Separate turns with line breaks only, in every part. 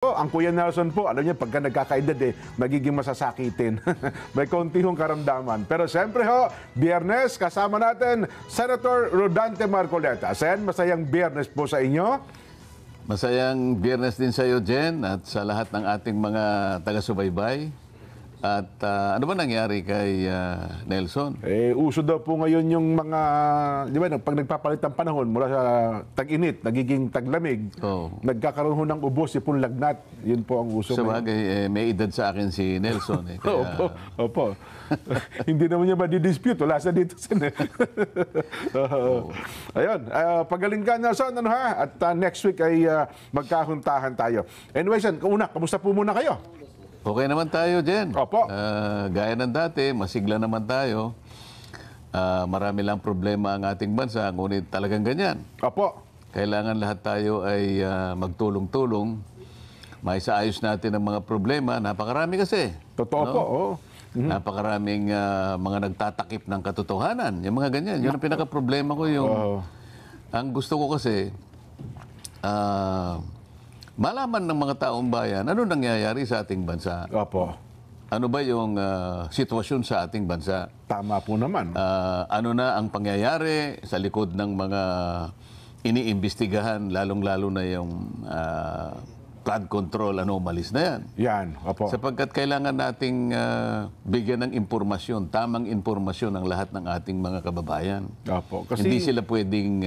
Ang Kuya Nelson po, alam niyo, pagka nagkakaedad magiging masasakitin. May konti hong karamdaman. Pero siyempre Biyernes, kasama natin, Senator Rodante Marcoleta. Sen, masayang Biyernes po sa inyo.
Masayang Biyernes din sa iyo, Jen, at sa lahat ng ating mga taga-subaybay. At ano ba nangyari kay Nelson?
Uso daw po ngayon yung mga, di ba, pag nagpapalit ng panahon mula sa tag-init, nagiging taglamig, nagkakaroon ho ng ubo, sipon lagnat. Yun po ang uso.
Sa bagay, may edad sa akin si Nelson. Kaya...
Opo. Hindi naman niya madidispute. Wala sa dito. Ayun. Pagaling ka, Nelson. At next week ay magkahuntahan tayo. Anyway, Sen, kamusta po muna kayo?
Okay naman tayo, Jen.
Opo.
Gaya ng dati, masigla naman tayo. Marami lang problema ang ating bansa, ngunit talagang ganyan.
Opo.
Kailangan lahat tayo ay magtulong-tulong. Maisaayos natin ang mga problema. Napakarami kasi.
Totoo po,
Napakaraming mga nagtatakip ng katotohanan. Yung mga ganyan. Yun ang pinaka-problema ko. Ang gusto ko kasi... malaman ng mga taong bayan, ano nangyayari sa ating bansa?
Opo.
Ano ba yung sitwasyon sa ating bansa?
Tama po naman.
Ano na ang pangyayari sa likod ng mga iniimbestigahan, lalong-lalo na yung flood control anomalies na yan.
Yan, opo.
Sapagkat kailangan nating bigyan ng impormasyon, tamang impormasyon ang lahat ng ating mga kababayan.
Opo. Kasi...
Hindi sila pwedeng...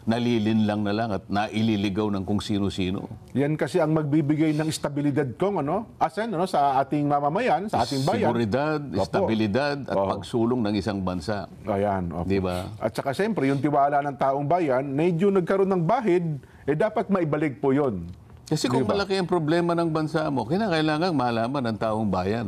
nalilin lang at naililigaw ng kung sino-sino.
Yan kasi ang magbibigay ng estabilidad sa ating mamamayan, sa ating bayan.
Seguridad, estabilidad at pagsulong ng isang bansa.
Ayan, opo.
Di ba?
At saka siyempre, yung tiwala ng taong bayan, medyo nagkaroon ng bahid, dapat maibalik po yun.
Kasi kung malaki ang problema ng bansa mo, kinakailangan malaman ng taong bayan.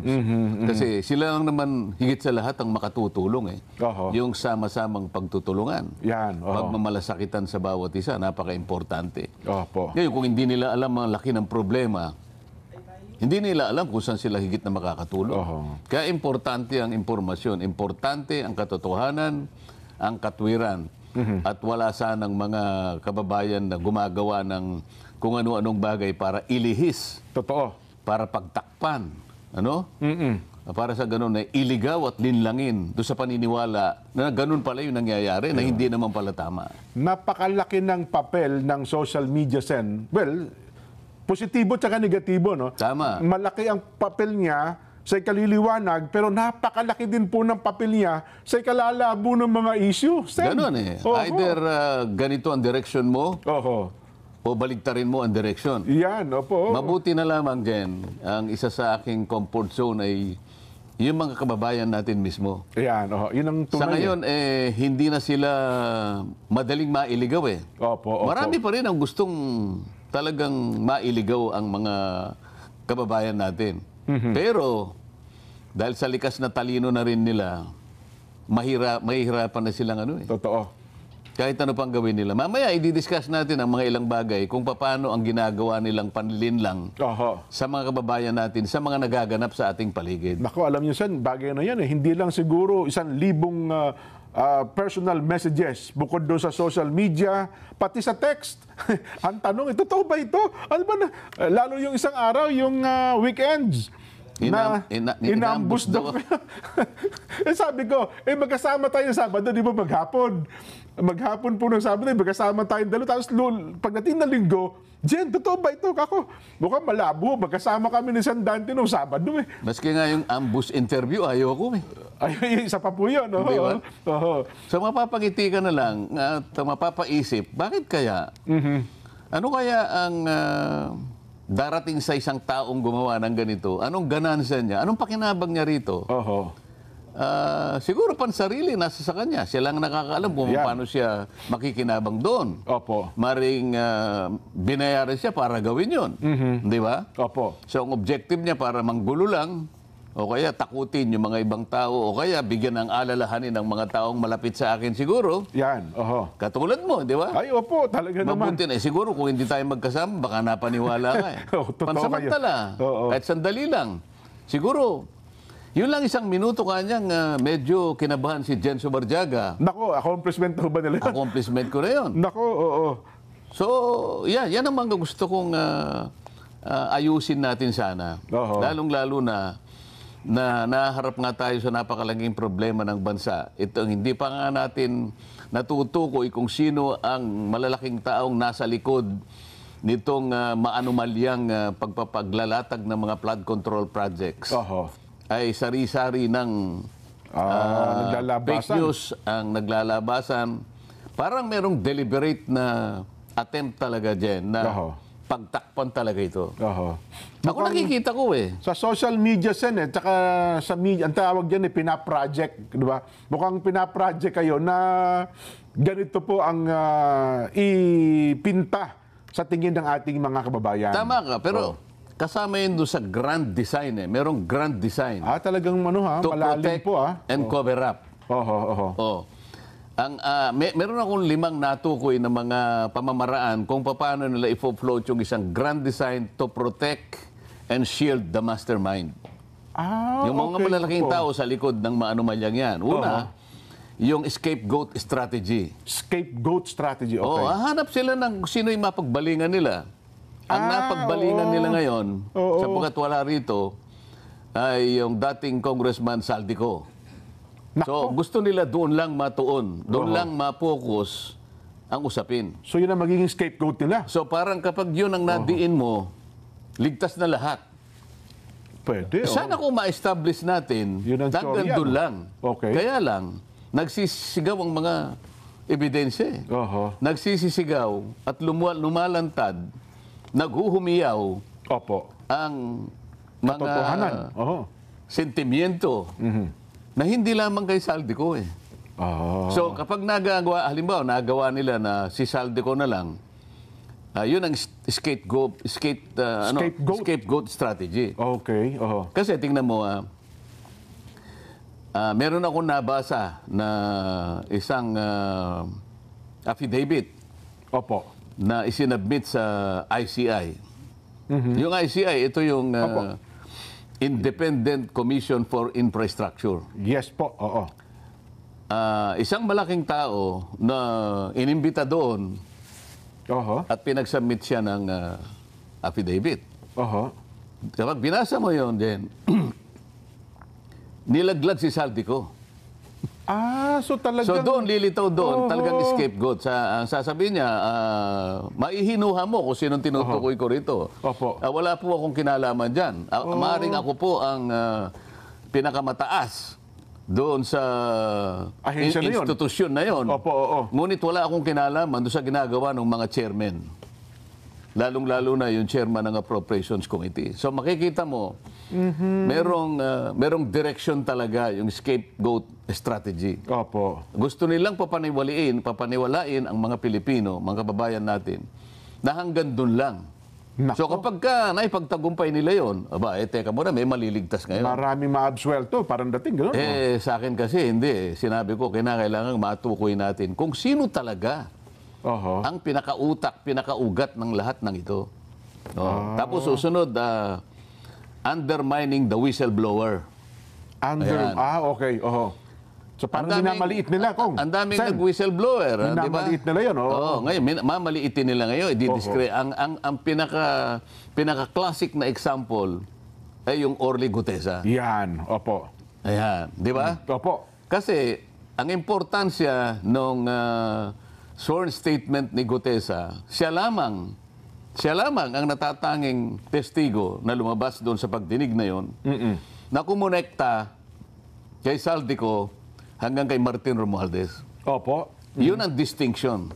Kasi sila lang naman higit sa lahat ang makatutulong. Yung sama-samang pagtutulungan.
Yan.
Pagmamalasakitan sa bawat isa, napaka-importante.
Opo.
Ngayon, kung hindi nila alam ang laki ng problema, hindi nila alam kung saan sila higit na makakatulong. Kaya importante ang impormasyon, importante ang katotohanan, ang katwiran. At wala sanang mga kababayan na gumagawa ng kung ano-anong bagay para ilihis.
Totoo.
Para pagtakpan. Ano? Para sa ganun na iligaw at linlangin doon sa paniniwala na ganun pala yung nangyayari na hindi naman pala tama.
Napakalaki ng papel ng social media, Sen. Well, positibo at negatibo, no?
Tama.
Malaki ang papel niya sa ikaliliwanag, pero napakalaki din po ng papel niya sa ikalalabo ng mga issue. Sen.
Ganun Either ganito ang direction mo, o baligtarin mo ang direksyon.
Yan, opo.
Mabuti na lamang, Jen, ang isa sa aking comfort zone ay yung mga kababayan natin mismo.
Yan, yun ang tunay.
Sa ngayon, hindi na sila madaling mailigaw
Opo.
Marami pa rin ang gustong talagang mailigaw ang mga kababayan natin. Pero, dahil sa likas na talino na rin nila, mahihirapan na silang
Totoo.
Kahit ano pang gawin nila. Mamaya, i-discuss natin ang mga ilang bagay kung paano ang ginagawa nilang panlinlang sa mga kababayan natin, sa mga nagaganap sa ating paligid.
Naku, alam niyo, Sen, bagay na yan. Hindi lang siguro 1,000 personal messages bukod doon sa social media, pati sa text. Ang tanong, totoo ba ito? Ano ba na? Lalo yung isang araw, yung weekends. Inambus daw. Sabi ko, magkasama tayo sa Sabado, di ba maghapon? Maghapon po ng Sabado, magkasama tayong dalawa. Tapos pagdating ng Linggo, Jen, totoo ba ito? Kako, mukhang malabo. Magkasama kami ni Sandante noong Sabado.
Maski nga yung ambush interview, ayoko
Ay, isa pa po yun.
So mapapangiti ka na lang at mapapaisip, bakit kaya? Ano kaya ang... darating sa isang taong gumawa ng ganito, anong ganansya niya? Anong pakinabang niya rito? Siguro pansarili, nasa sa kanya. Siya lang nakakaalam kung paano siya makikinabang doon. Maring binayaran siya para gawin yun. Di ba? So ang objective niya para manggulo lang, o kaya takutin yung mga ibang tao, o kaya bigyan ng alalahanin ng mga taong malapit sa akin siguro.
Yan,
Katulad mo, di ba?
Ay, opo, talaga naman.
Mabuti na. Siguro kung hindi tayo magkasama, baka napaniwala ka Pansamantala. Kahit sandali lang. Siguro, yun lang isang minuto kanyang medyo kinabahan si Jen Subarjaga.
Nako, accomplishment ba nila yun?
Accomplishment ko na yun.
Nako, oo.
So, yan ang mga gusto kong ayusin natin sana. Lalong-lalo na naharap nga tayo sa napakalaking problema ng bansa. Ito, hindi pa nga natin natutukoy kung sino ang malalaking taong nasa likod nitong maanumalyang pagpapaglalatag ng mga flood control projects. Ay sari-sari ng fake news ang naglalabasan. Parang merong deliberate na attempt talaga dyan na pagtakpan talaga ito. Ako nakikita ko
Sa social media tsaka sa media, ang tawag dyan pinaproject, di ba? Mukhang pinaproject kayo na ganito po ang ipinta sa tingin ng ating mga kababayan.
Tama ka, pero kasama yun doon sa grand design Merong grand design.
Talagang
to
malalim
protect
po
and cover up. Meron akong 5 natukoy na mga pamamaraan kung paano nila i-float yung isang grand design to protect and shield the mastermind. Yung mga malalaking tao sa likod ng maanumalyang yan. Una, yung scapegoat strategy.
Scapegoat strategy, okay.
Hanap sila ng sino yung mapagbalingan nila. Ang napagbalingan nila ngayon, sapagkat wala rito, ay yung dating Congressman Saldico. So, gusto nila doon lang matuon. Doon lang ma-focus ang usapin.
So, yun ang magiging scapegoat nila?
So, parang kapag yun ang nadiin mo, ligtas na lahat.
Pwede,
Sana kung ma-establish natin, hanggang doon lang. Kaya lang, nagsisigaw ang mga ebidensya. Nagsisisigaw at lumalantad, naghuhumiyaw ang mga sentimiento na hindi lamang kay Saldico So kapag halimbawa nagawa nila na si Saldico na lang, yun ang scapegoat strategy. Kasi tingnan mo, meron akong nabasa na isang affidavit na isinabmit sa ICI. Yung ICI, ito yung Independent Commission for Infrastructure.
Yes po,
isang malaking tao na inimbita doon at pinagsubmit siya ng affidavit. Kapag binasa mo yun, then, nilaglag si Saldico.
So talagang...
So doon, lilitaw doon, talagang scapegoat. Ang sasabihin niya, maihinuha mo kung sinong tinutukoy ko rito. Wala po akong kinalaman dyan. Maaring ako po ang pinakamataas doon sa institusyon na yon. Ngunit wala akong kinalaman doon sa ginagawa ng mga chairman. Lalong-lalo na yung chairman ng Appropriations Committee. So makikita mo, merong direction talaga yung scapegoat strategy. Gusto nilang papaniwalain ang mga Pilipino, mga kababayan natin, na hanggang doon lang. So kapag naipagtagumpay nila yon, teka muna, may maliligtas ngayon.
Maraming ma-absuelto, parang dating gano'n.
Sa akin kasi, hindi. Sinabi ko, kailangan matukoy natin kung sino talaga ang pinakautak, pinakaugat ng lahat ng ito. Tapos susunod, undermining the whistleblower.
So parang minamaliit nila, Kong.
Ang daming nag-whistleblower.
Minamaliit nila yun.
Ngayon, mamaliitin nila ngayon. Ang pinaka-classic na example ay yung Orly Gutesa.
Yan,
Ayan, di ba? Kasi ang importansya nung sworn statement ni Gutesa, siya lamang ang natatanging testigo na lumabas doon sa pagdinig na yon, na kumonekta kay Saldico hanggang kay Martin Romualdez. Yun ang distinction.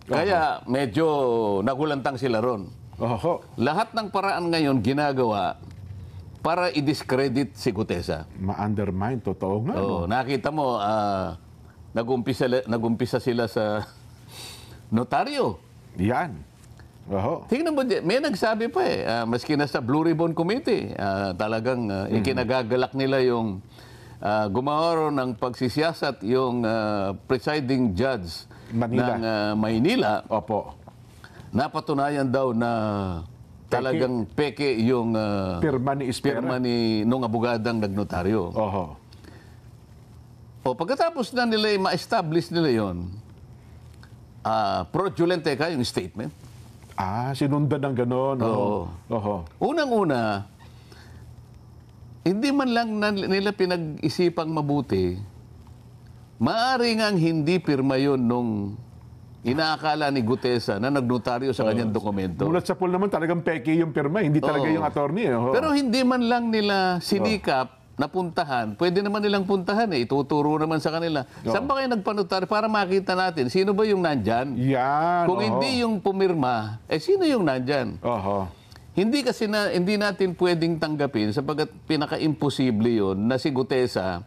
Kaya medyo nagulantang sila ron. Lahat ng paraan ngayon ginagawa para i-discredit si Gutesa.
Ma-undermine, totoo nga.
Nakita mo, nag-umpisa sila sa notaryo.
Yan.
Tingnan mo, may nagsabi pa maski na sa Blue Ribbon Committee, talagang ikinagagalak nila yung gumawa ng pagsisiyasat yung presiding judge ng Maynila. Napatunayan daw na talagang peke yung pirma ni nung abogadang nagnotaryo. Pagkatapos na nila ma-establish nila yon, fraudulent yung statement.
Sinundan ng gano'n.
Oo. Unang-una, hindi man lang nila pinag-isipang mabuti, maaari ngang hindi pirma yun nung inaakala ni Gutesa na nagnotaryo sa kanyang dokumento.
Mulat sa pool naman talagang peke yung pirma, hindi talaga yung attorney.
Pero hindi man lang nila sinikap na puntahan, pwede naman nilang puntahan ituturo naman sa kanila. Saan ba kayo nagpanotaryo para makita natin sino ba yung nandyan?
Yan.
Kung hindi yung pumirma, sino yung nandyan? Hindi kasi hindi natin pwedeng tanggapin sapagkat pinaka-imposible yun na si Gutesa,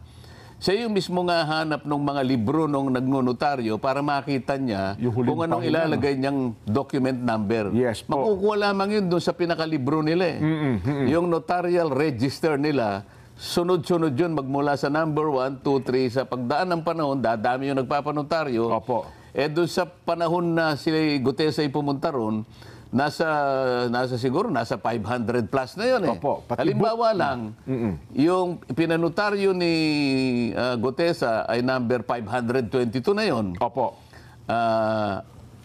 siya yung mismo nga hanap ng mga libro nung nagnonotaryo para makita niya kung anong ilalagay niyang document number.
Yes po.
Makukuha lamang yun doon sa pinakalibro nila. Yung notarial register nila, sunod-sunod yun magmula sa number 1, 2, 3. Sa pagdaan ng panahon, dadami yung nagpapanotaryo.
Opo.
Doon sa panahon na si Gutesa ay pumunta ron, siguro nasa 500 plus na yun.
Opo,
Halimbawa lang, yung pinanotaryo ni Gutesa ay number 522 na yun.
Opo.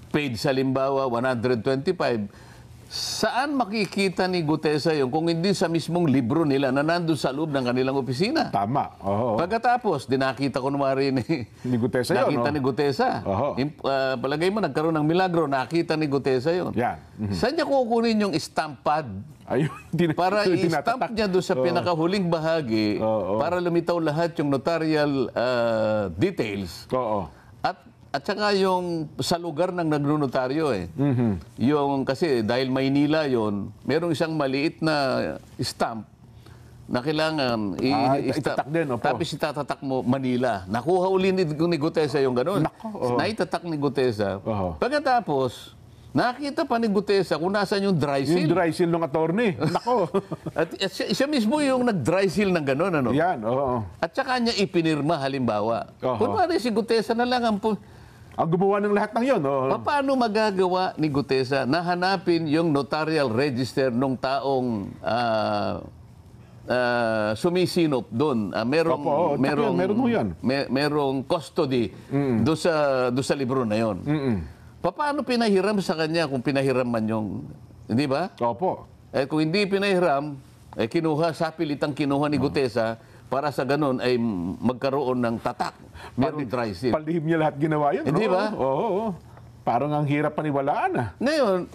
Page halimbawa 125. Saan makikita ni Gutesa yun kung hindi sa mismong libro nila na nandun sa loob ng kanilang opisina?
Tama.
Pagkatapos, dinakita ko naman
ni Gutesa yun.
Nakita ni Gutesa. Palagay mo, nagkaroon ng milagro, nakita ni Gutesa yun.
Yan.
Saan niya kukunin yung stamp pad? Para i-stamp niya doon sa pinakahuling bahagi para lumitaw lahat yung notarial details. At saka yung sa lugar ng nagnonotaryo Yung kasi dahil Maynila yon, merong isang maliit na stamp na kailangan
itatak din.
Tapos itatatak mo Manila. Nakuha uli ni Gutesa yung gano'n. Naitatak ni Gutesa. Pagkatapos, nakita pa ni Gutesa kung nasaan yung dry seal.
Yung dry seal ng attorney. Nako.
At siya mismo yung nag-dry seal ng gano'n.
Yan,
At saka niya ipinirma halimbawa. Kunwari si Gutesa na lang ang
gumawa ng lahat ng yun.
Paano magagawa ni Gutesa na hanapin yung notarial register ng taong sumisinop doon? Merong custody doon sa libro na yon. Paano pinahiram sa kanya kung pinahiram man yung... Hindi ba?
Opo.
Kung hindi pinahiram, sapilitang kinuha ni Gutesa para sa ganun ay magkaroon ng tatak. Merong dry seal.
Palihim niya lahat ginawa yun.
Hindi ba?
Oo. Parang ang hirap paniwalaan.
Ngayon,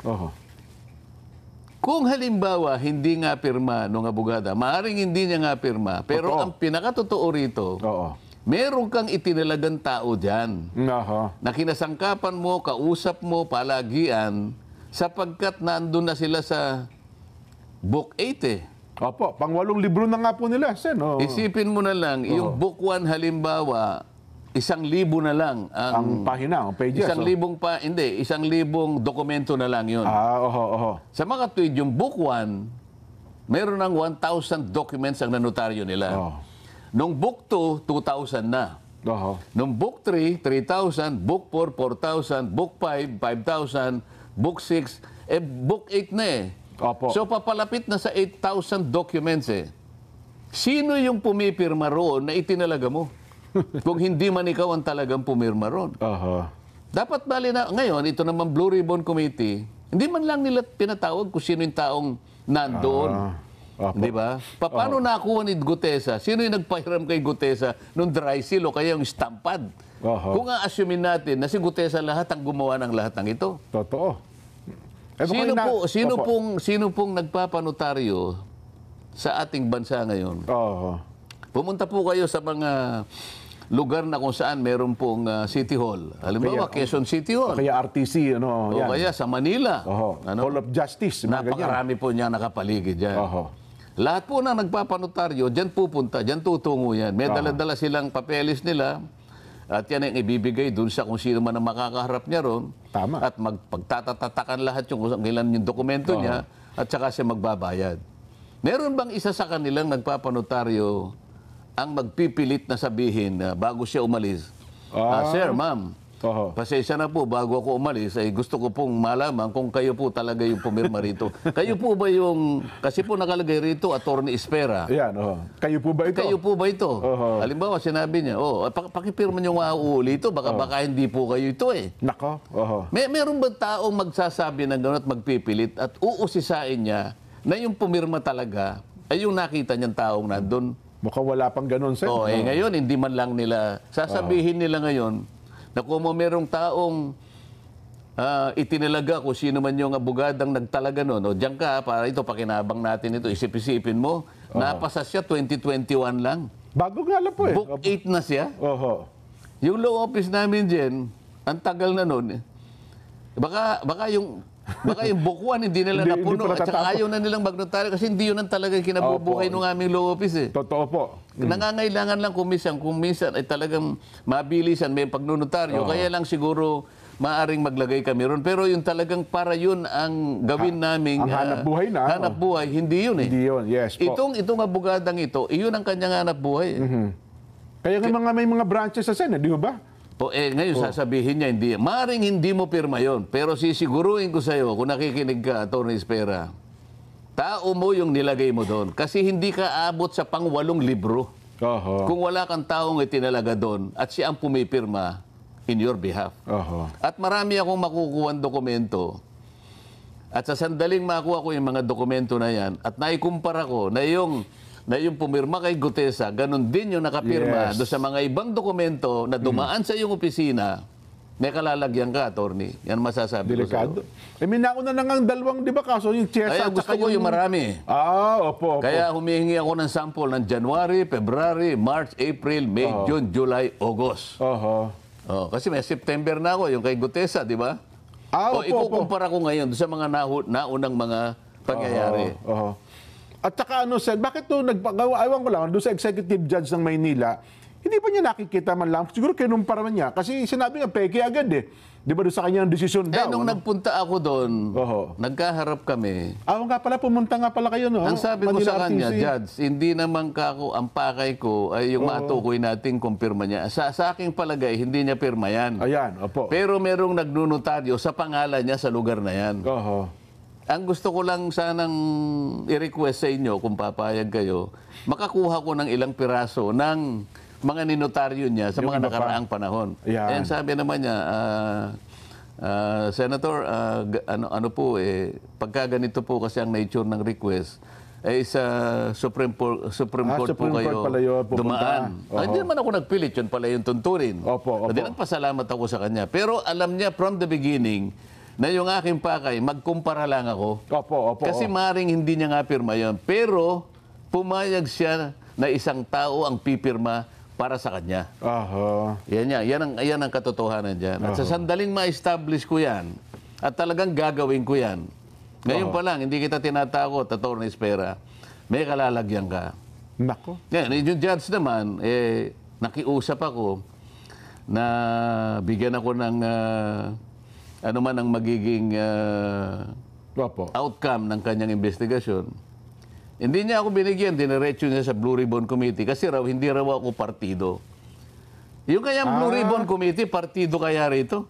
kung halimbawa hindi nga pirma ng abogada, maaaring hindi niya nga pirma, pero ang pinakatotoo rito, meron kang itinalagang tao dyan na kinasangkapan mo, kausap mo, palagian, sapagkat nandun na sila sa Book 8
Opo, pang-8 libro na nga po nila, Sen.
Isipin mo na lang, yung Book 1 halimbawa, 1,000 na lang
ang pahina, ang pages.
1,000 dokumento na lang yun. Sa mga tweet, yung Book 1, meron ng 1,000 documents ang nanotaryo nila. Nung Book 2, 2,000 na. Nung Book 3, 3,000. Book 4, 4,000. Book 5, 5,000. Book 6, Book 8 na So papalapit na sa 8,000 documents Sino yung pumipirma roon na itinalaga mo? Kung hindi man ikaw ang talagang pumirma roon. Dapat bali na, ngayon, ito naman Blue Ribbon Committee, hindi man lang nila pinatawag kung sino yung taong nandoon. Di ba? Paano nakuha ni Gutesa? Sino yung nagpahiram kay Gutesa nung dry seal o kaya yung stampad? Kung a-assume natin na si Gutesa lahat ang gumawa ng lahat ng ito.
Totoo.
Sino pong nagpapanotaryo sa ating bansa ngayon? Pumunta po kayo sa mga lugar na kung saan meron pong City Hall. Halimbawa, Quezon City Hall.
Kaya RTC,
o kaya sa Manila.
Hall of Justice.
Napakarami po niya nakapaligid dyan. Lahat po na nagpapanotaryo, dyan pupunta, dyan tutungo yan. May dala-dala silang papeles nila. At yan ang ibibigay dun sa kung sino man ang makakaharap niya ron.
Tama.
At magpagtatatakan lahat yung ilan yung dokumento niya at saka siya magbabayad. Meron bang isa sa kanilang nagpapanotaryo ang magpipilit na sabihin bago siya umalis, Sir, ma'am, Pasensya na po, bago ako umalis, ay gusto ko pong malaman kung kayo po talaga yung pumirma rito. Kayo po ba yung, kasi po nakalagay rito, Attorney Espera.
Ayan, kayo po ba ito?
Kayo po ba ito? Halimbawa, sinabi niya, pakipirma niyo nga uli ito, baka hindi po kayo ito eh.
Nako.
Meron ba taong magsasabi ng gano'n at magpipilit at uusisain niya na yung pumirma talaga ay yung nakita niyang taong nandun?
Mukhang wala pang ganun, Sen.
Ngayon, hindi man lang nila, sasabihin nila ngayon, na kung merong taong itinalaga kung sino man yung abogadang nagtalaga nun, diyan ka, para ito, pakinabang natin ito, isip-isipin mo, napasa siya 2021 lang.
Bago nga lang po eh.
Book 8 na siya. Yung law office namin dyan, ang tagal na nun, baka yung book 1 hindi nila napuno at saka ayaw na nilang magnotaryo kasi hindi yun ang talagang kinabubuhay ng aming law office eh.
Totoo po.
Nangangailangan lang kung minsan ay talagang mabilisan may pagnonotaryo. Kaya lang siguro maaring maglagay kami ron. Pero yung talagang para yun ang gawin naming
ang hanap buhay na.
Hanap buhay, hindi yun eh.
Hindi yun, yes po.
Itong abogadang ito, iyon ang kanyang hanap buhay.
Kaya nga may mga branches sa Senate, di ba?
Ngayon sasabihin niya, hindi. Maaring hindi mo pirma yon, pero sisiguruhin ko sa iyo, kung nakikinig ka, Atty. Espera, tao mo yung nilagay mo doon. Kasi hindi ka abot sa pang-8 libro. Kung wala kang taong itinalaga doon at siya ang pumipirma in your behalf. At marami akong makukuha dokumento. At sa sandaling makuha ko yung mga dokumento na yan at naikumpara ko na yung pumirma kay Gutesa, ganun din yung nakapirma doon sa mga ibang dokumento na dumaan sa iyong opisina, may kalalagyan ka, attorney. Yan masasabi
Delikado.
ko
Eh, minauna na nga ang dalawang, di ba, kaso yung Chesa.
Kaya gusto ko yung marami.
Opo.
Kaya humihingi ako ng sample ng January, February, March, April, May, June, July, August. Kasi may September na ako, yung kay Gutesa, di ba? Ikukumpara ko ngayon sa mga naunang mga pangyayari.
At saka Sen, bakit ewan ko lang, doon sa executive judge ng Maynila, hindi pa niya nakikita man lang, siguro kinumpara man niya, kasi sinabi nga, peke agad eh. Di ba doon sa kanyang desisyon daw?
Nung nagpunta ako doon, nagkaharap kami.
Nga pala, pumunta nga pala kayo, no?
Ang sabi ko sa kanya, Judge, hindi naman ang pakay ko ay yung matukoy nating kumpirma niya. Sa aking palagay, hindi niya pirma yan.
Ayan,
Pero merong nagnunotaryo sa pangalan niya sa lugar na yan. Ang gusto ko lang sanang i-request sa inyo, kung papayag kayo, makakuha ko ng ilang piraso ng mga ninotaryo niya sa mga nakaraang panahon. And sabi naman niya, Senator, pagka ganito po kasi ang nature ng request, ay sa Supreme Court po kayo dumaan. Hindi naman ako nagpilit, yun pala yung tunturin. Nagpasalamat ako sa kanya. Pero alam niya from the beginning, na yung aking pakay, magkumpara lang ako. Kasi maring hindi niya nga pirma yun. Pero pumayag siya na isang tao ang pipirma para sa kanya. Yan ang katotohanan dyan. At sa sandaling ma-establish ko yan, at talagang gagawin ko yan, ngayon pa lang, hindi kita tinatakot, Atty. Espera, may kalalagyan ka.
Nako.
Yung judge naman, nakiusap ako na bigyan ako ng ano man ang magiging outcome ng kanyang investigasyon. Hindi niya ako binigyan, diniretso niya sa Blue Ribbon Committee kasi hindi raw ako partido. Yung kayang Blue Ribbon Committee, partido kaya rito?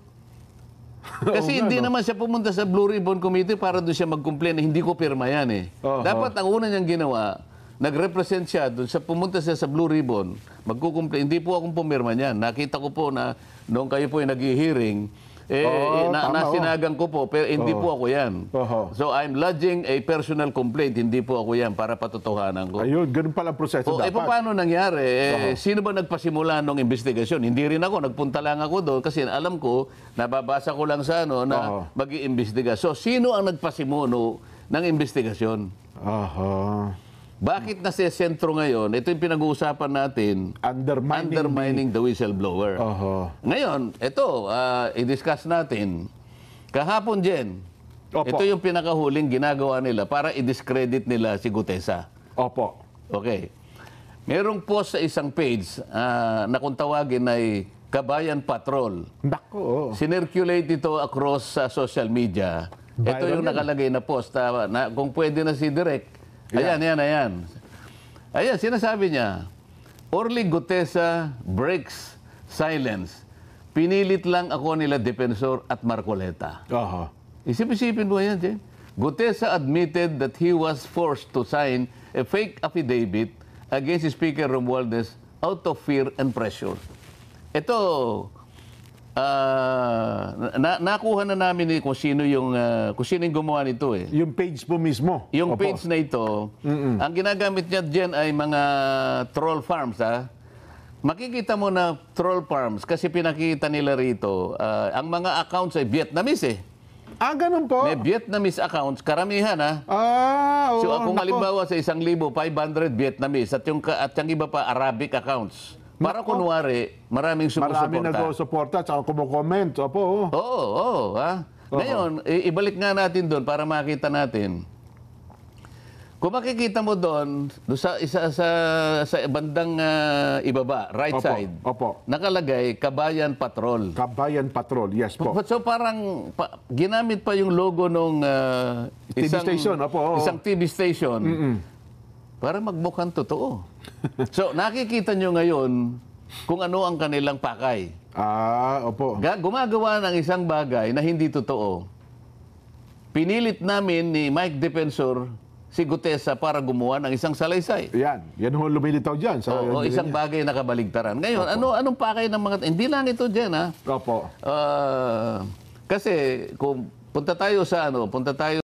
Kasi hindi naman siya pumunta sa Blue Ribbon Committee para doon siya mag-complain na hindi ko pirma yan eh. Dapat ang una niyang ginawa, nag-represent siya doon, pumunta siya sa Blue Ribbon, magkukumplain. Hindi po akong pumirma niyan. Nakita ko po na noong kayo po yung nag-hearing, nasinagan ko po, pero hindi po ako yan. So I'm lodging a personal complaint, hindi po ako yan para patotohanan ko.
Ayun, ganun pala ang proseso dapat.
Paano nangyari? Sino ba nagpasimula ng investigasyon? Hindi rin ako, nagpunta lang ako doon kasi alam ko, nababasa ko lang sa na mag-iimbestiga. So sino ang nagpasimuno ng investigasyon? Bakit nasa sentro ngayon? Ito yung pinag-uusapan natin. Undermining the whistleblower. Ngayon, ito, i-discuss natin. Kahapon, Jen, ito yung pinakahuling ginagawa nila para i-discredit nila si Gutesa. Okay. Merong post sa isang page na kung tawagin ay Kabayan Patrol. Sinirculate ito across sa social media. Ito yung nakalagay na post. Kung pwede na si Direk. Ayan. Ayan, sinasabi niya, Orly Gutesa breaks silence. pinilit lang ako nila Defensor at Marcoleta.
Aha.
Isip-isipin mo yan, Jen. Gutesa admitted that he was forced to sign a fake affidavit against Speaker Romualdez out of fear and pressure. Ito, nakuha na namin kung sino yung gumawa nito eh.
Yung page po mismo.
Yung page na ito, ang ginagamit niya dyan ay mga troll farms, ha? Makikita mo na troll farms kasi pinakita nila rito, ang mga accounts ay Vietnamese eh.
Ganun po?
May Vietnamese accounts, karamihan ha.
Oo.
So kung halimbawa sa 1,500 Vietnamese at yung iba pa Arabic accounts, para kunwari, maraming sumusuporta.
Maraming nag-suporta at kumukomment. Opo.
Oo. Ha? Ngayon, ibalik nga natin doon para makita natin. Kung makikita mo doon, sa bandang ibaba, right side, nakalagay Kabayan Patrol.
Kabayan Patrol, yes po.
So parang ginamit pa yung logo nung isang TV station para magmukhang totoo. So nakikita nyo ngayon kung ano ang kanilang pakay.
Opo.
Gumagawa ng isang bagay na hindi totoo. Pinilit namin ni Mike Defensor si Gutesa para gumawa ng isang salaysay.
Yan ho lumilitaw dyan.
Isang bagay na kabaligtaran. Ngayon, anong pakay ng mga... Hindi lang ito dyan, ha?
Opo.
Kasi, kung punta tayo